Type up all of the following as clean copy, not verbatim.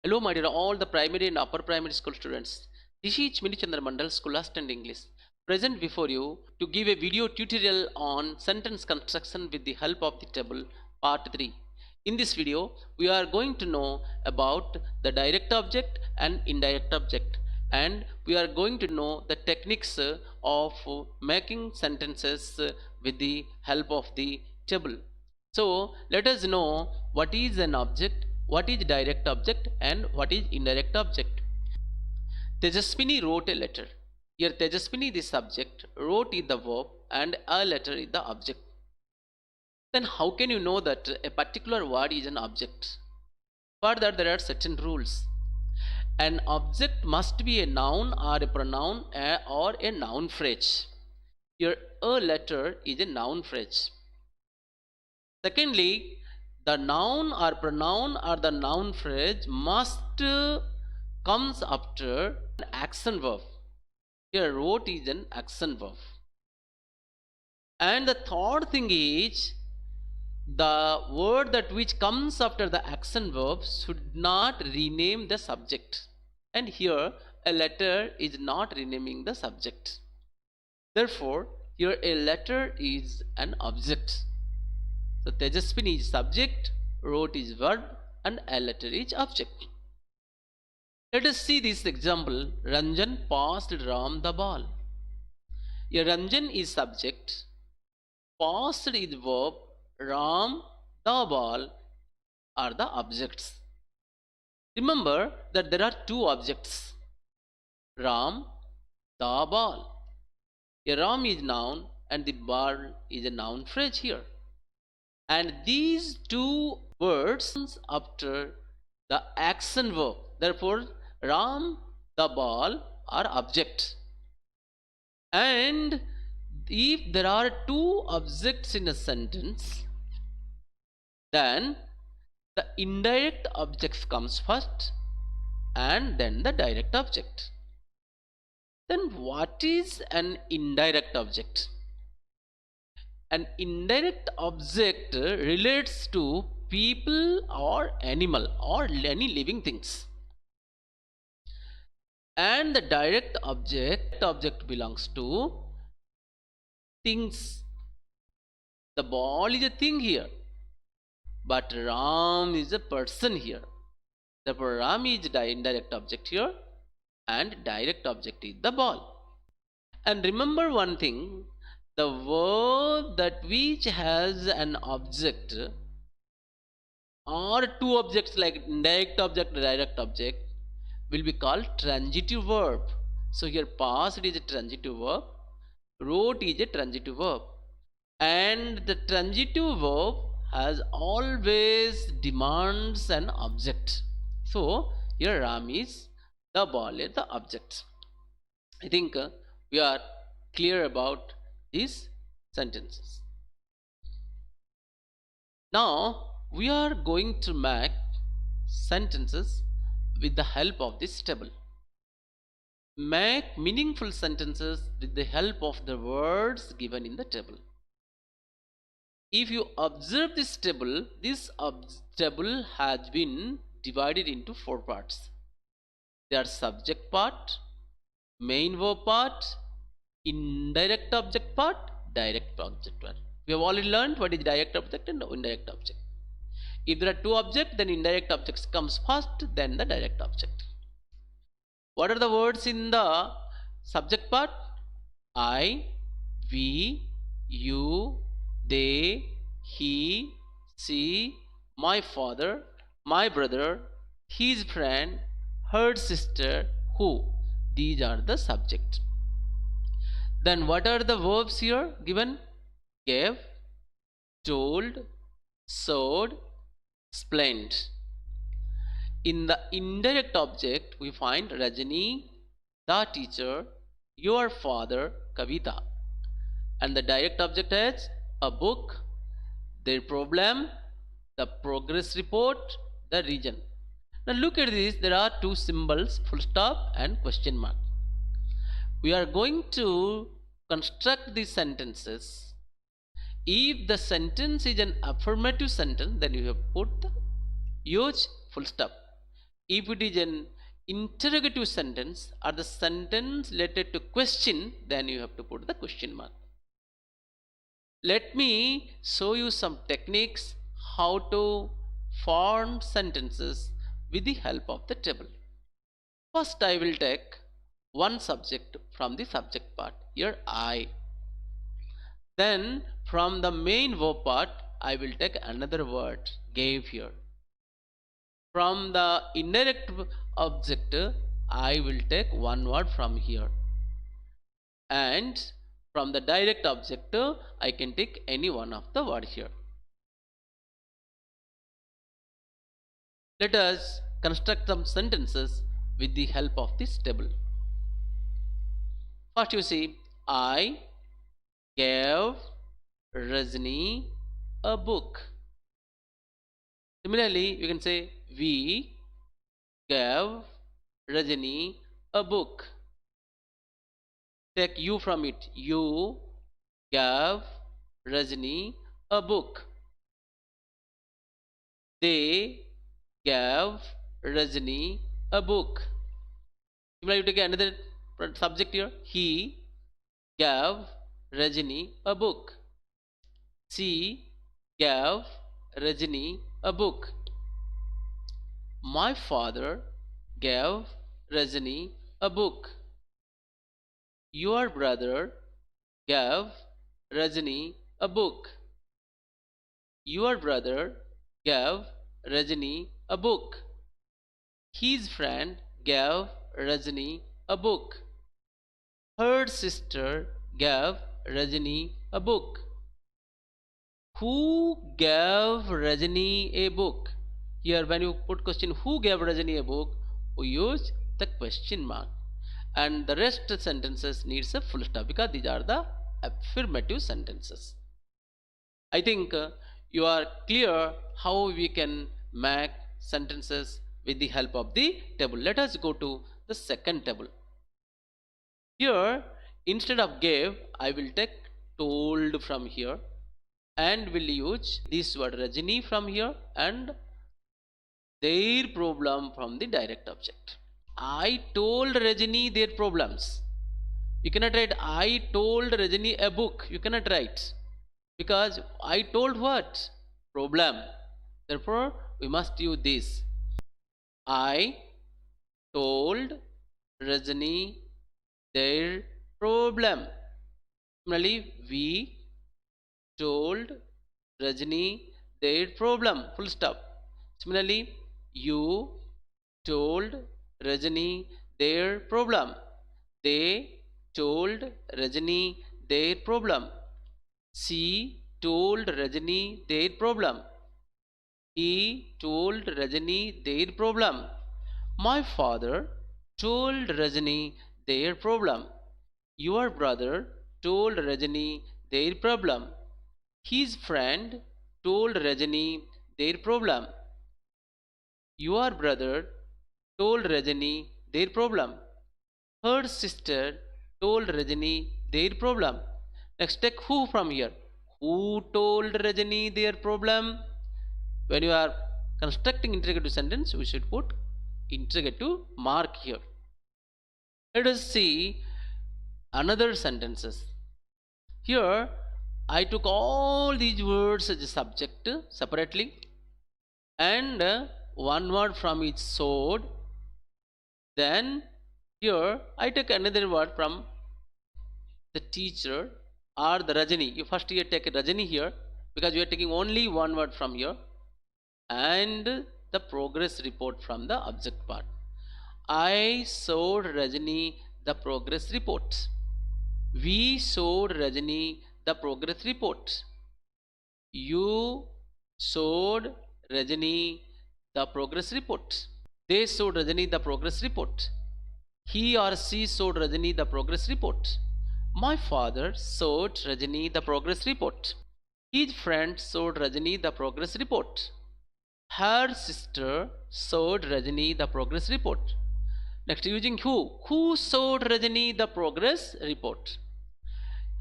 Hello, my dear all the primary and upper primary school students. This is Minichandra Mandal, School Assistant English, present before you to give a video tutorial on sentence construction with the help of the table part 3. In this video, we are going to know about the direct object and indirect object, and we are going to know the techniques of making sentences with the help of the table. So let us know what is an object, what is direct object, and what is indirect object. Tejaswini wrote a letter. Here Tejaswini is the subject, wrote is the verb, and a letter is the object. Then how can you know that a particular word is an object? For that there are certain rules. An object must be a noun or a pronoun or a noun phrase. Here a letter is a noun phrase. Secondly, the noun or pronoun or the noun phrase must comes after an action verb. Here wrote is an action verb. And the third thing is the word that which comes after the action verb should not rename the subject. And here a letter is not renaming the subject. Therefore, here a letter is an object. So Tejaswini is subject, wrote is verb, and a letter is object. Let us see this example. Ranjan passed Ram the ball. Here Ranjan is subject, passed is verb, Ram the ball are the objects. Remember that there are two objects, Ram, the ball. Here Ram is noun and the ball is a noun phrase here. And these two words after the action verb. Therefore, Ram, the ball are objects. And if there are two objects in a sentence, then the indirect object comes first and then the direct object. Then what is an indirect object? An indirect object relates to people or animal or any living things. And the direct object belongs to things. The ball is a thing here, but Ram is a person here. Therefore, Ram is the indirect object here and direct object is the ball. And remember one thing, the verb that which has an object or two objects like indirect object, direct object will be called transitive verb. So here passed is a transitive verb, wrote is a transitive verb, and the transitive verb has always demands an object. So here Ram is the ball is the object. I think we are clear about these sentences. Now we are going to make sentences with the help of this table. Make meaningful sentences with the help of the words given in the table. If you observe this table has been divided into four parts. They are subject part, main verb part, indirect object part, direct object part. We have already learned what is direct object and indirect object. If there are two objects, then indirect objects comes first, then the direct object. What are the words in the subject part? I, we, you, they, he, she, my father, my brother, his friend, her sister, who. These are the subject. Then what are the verbs here given? Gave, told, showed, explained. In the indirect object, we find Rajani, the teacher, your father, Kavita. And the direct object is a book, their problem, the progress report, the region. Now look at this, there are two symbols, full stop and question mark. We are going to construct these sentences. If the sentence is an affirmative sentence, then you have put the huge full stop. If it is an interrogative sentence or the sentence related to question, then you have to put the question mark. Let me show you some techniques how to form sentences with the help of the table. First, I will take one subject from the subject part, here I. Then from the main verb part, I will take another word, gave, here. From the indirect object, I will take one word from here. And from the direct object, I can take any one of the word here. Let us construct some sentences with the help of this table. First, you see, I gave Rajni a book. Similarly, you can say we gave Rajni a book. Take you from it. You gave Rajni a book. They gave Rajni a book. Similarly, you take another subject here. He gave Rajni a book. She gave Rajni a book. My father gave Rajni a book. Your brother gave Rajni a book. Your brother gave Rajni a book. His friend gave Rajni a book. Her sister gave Rajni a book. Who gave Rajni a book? Here, when you put question who gave Rajni a book, we use the question mark, and the rest sentences needs a full stop because these are the affirmative sentences. I think you are clear how we can make sentences with the help of the table. Let us go to the second table. Here, instead of gave, I will take told from here and will use this word Rajni from here and their problem from the direct object. I told Rajni their problems. You cannot write I told Rajni a book. You cannot write, because I told what? Problem. Therefore, we must use this. I told Rajni their problem. Similarly, we told Rajni their problem. Full stop. Similarly, you told Rajni their problem. They told Rajni their problem. She told Rajni their problem. He told Rajni their problem. My father told Rajni their problem. Your brother told Rajni their problem. His friend told Rajni their problem. Your brother told Rajni their problem. Her sister told Rajni their problem. Next, take who from here. Who told Rajni their problem? When you are constructing interrogative sentence, we should put interrogative mark here. Let us see another sentences. Here, I took all these words as a subject separately and one word from each sword. Then here I take another word from the teacher or the Rajani. You first here take Rajani here because we are taking only one word from here, and the progress report from the object part. I showed Rajani the progress report. We showed Rajani the progress report. You showed Rajani the progress report. They showed Rajani the progress report. He or she showed Rajani the progress report. My father showed Rajani the progress report. His friend showed Rajani the progress report. Her sister showed Rajani the progress report. Next, using who? Who showed Rajani the progress report?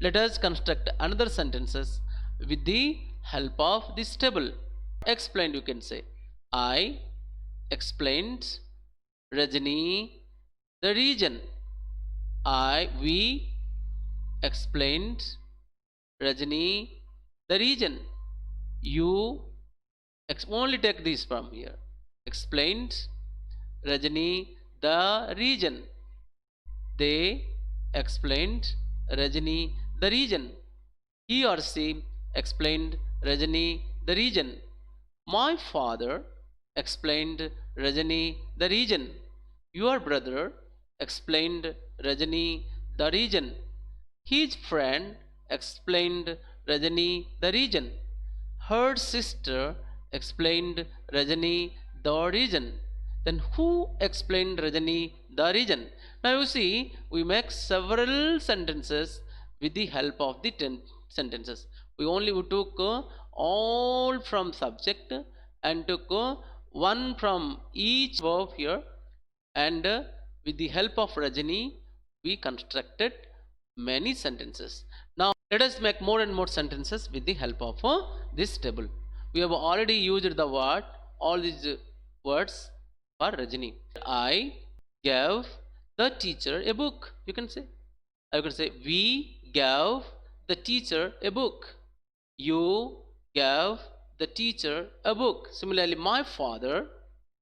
Let us construct another sentences with the help of this table. Explained, you can say. I explained Rajani the region. We explained Rajani the region. You only take this from here. Explained Rajani the region. They explained Rajani the region. He or she explained Rajani the region. My father explained Rajani the region. Your brother explained Rajani the region. His friend explained Rajani the region. Her sister explained Rajani the region. Then who explained Rajani the region? Now you see, we make several sentences with the help of the 10 sentences. We took all from subject and took one from each verb here, and with the help of Rajani we constructed many sentences. Now let us make more and more sentences with the help of this table. We have already used the word, all these words for Rajani. I gave the teacher a book. You can say we gave the teacher a book. You gave the teacher a book. Similarly, my father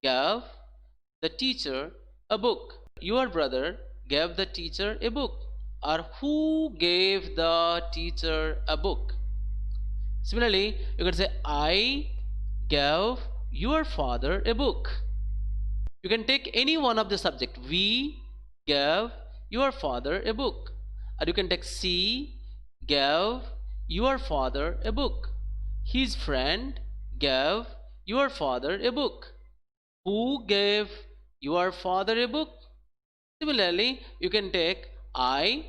gave the teacher a book. Your brother gave the teacher a book. Or who gave the teacher a book? Similarly, you can say I gave your father a book. You can take any one of the subject. We gave your father a book. Or you can take she gave your father a book. His friend gave your father a book. Who gave your father a book? Similarly, you can take I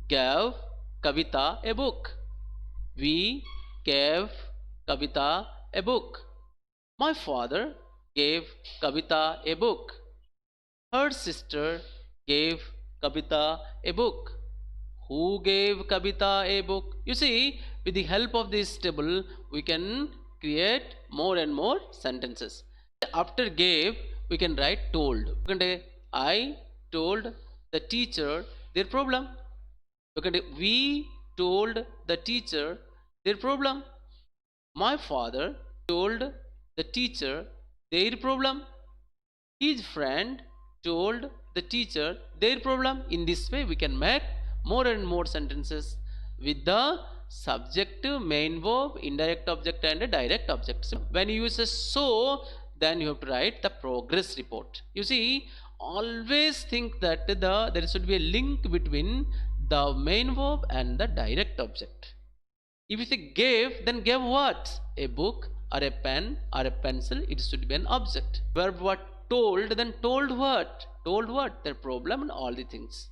gave Kavita a book. We gave Kavita a book. My father gave Kavita a book. Her sister gave Kavita a book. Who gave Kavita a book? You see, with the help of this table, we can create more and more sentences. After gave, we can write told. You can say, I told the teacher their problem. You can say, we told the teacher their problem. My father told the teacher their problem. His friend told the teacher their problem. In this way, we can make more and more sentences with the subject, main verb, indirect object and a direct object. So when you use a so, then you have to write the progress report. You see, always think that there should be a link between the main verb and the direct object. If you say gave, then gave what? A book or a pen or a pencil, it should be an object. Verb what? Told, then told what? Told what? Their problem and all the things.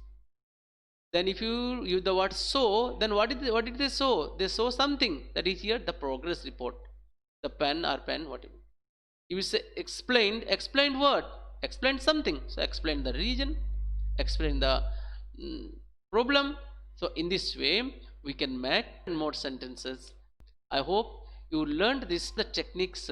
Then if you use the word so, then what did they show? They show something. That is here the progress report. The pen or pen, whatever. If you say explained, explained what? Explained something. So explain the region, explain the problem. So in this way, we can make more sentences. I hope you learned the techniques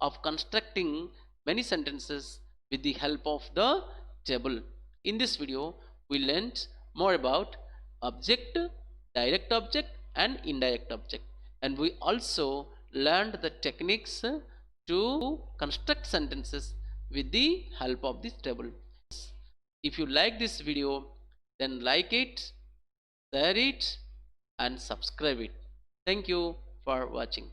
of constructing many sentences with the help of the table. In this video, we learned more about object, direct object and indirect object, and we also learned the techniques to construct sentences with the help of this table. If you like this video, then like it, share it and subscribe it. Thank you for watching.